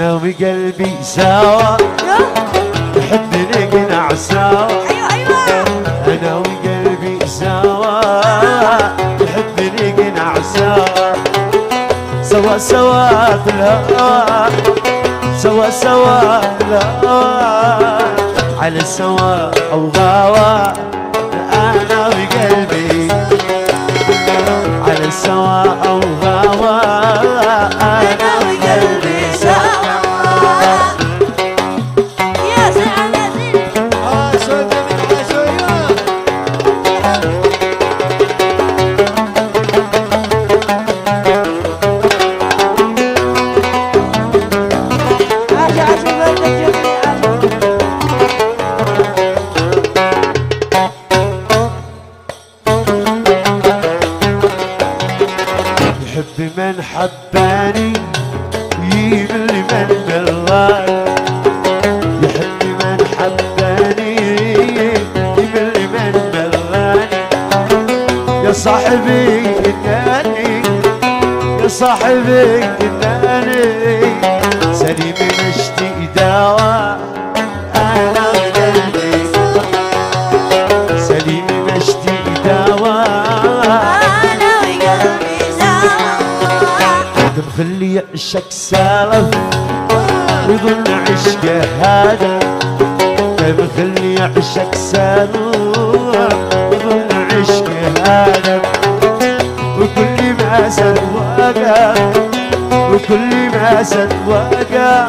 انا وقلبي سوا نحب نقنع سوا. انا وقلبي سوا نحب نقنع سوا. سوا سوا في الهوا سوا سوا في الهوا على سوا او غاوى. انا وقلبي على سوا او غاوى. انا وقلبي سوا. يا سعادتي يحب من حباني يمل من ملاني. يحب من حباني يمل من ملاني. يا صاحبي اناني يا صاحبي اناني سليم مشتي دوا. انا وقلبي سليم مشتي دوا. مخلي يعشق سالف ويظن عشقه هذا. مخلي يعشق سالف ويظن عشقه هذا. وكل ما سد وقع وكل ما سد وقع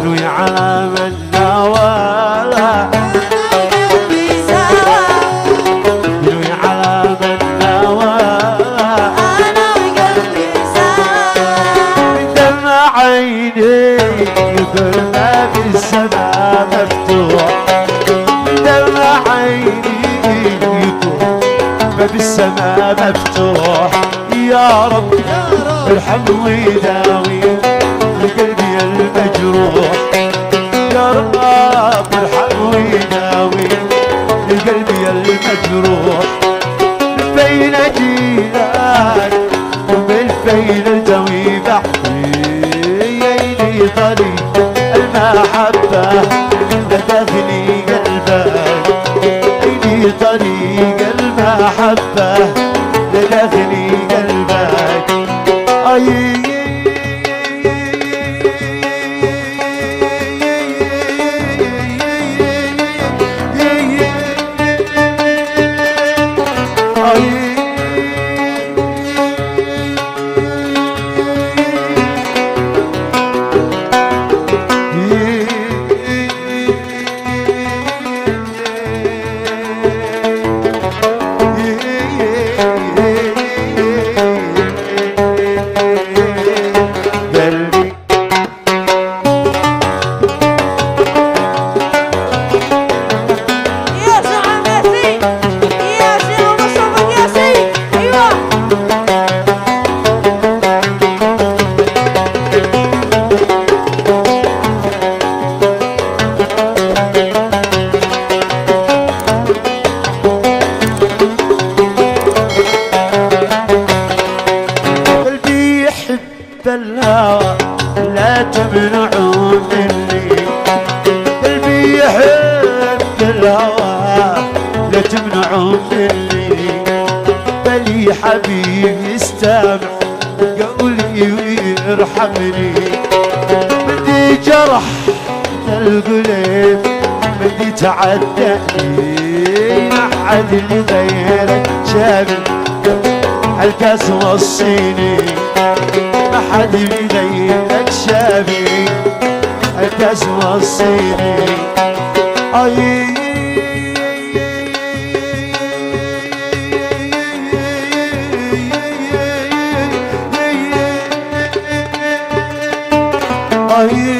روي على من نوى. روي على من نوى. عيني يقول ما بالسماء مفتوح. دمع عيني يقول ما بالسماء مفتوح. يا رب ارحم ويداوي لقلبي المجروح. يا رب ارحم ويداوي لقلبي المجروح. من بين جيلان ومن بين الجوي بحري طريق المحبة لداخلي قلبك. عيني طريق المحبة لداخلي قلبك. أي الهوى لا تمنعوا مني. قلبي يحب الهوى لا تمنعوا مني. بلي حبيب يستمع قولي ويرحمني. بدي جرح القلب بدي تعداني. ما حد اللي غيرك شافي الكاس وصيني. ما حد بيغيرك شافي الكاس وصيني. اي اي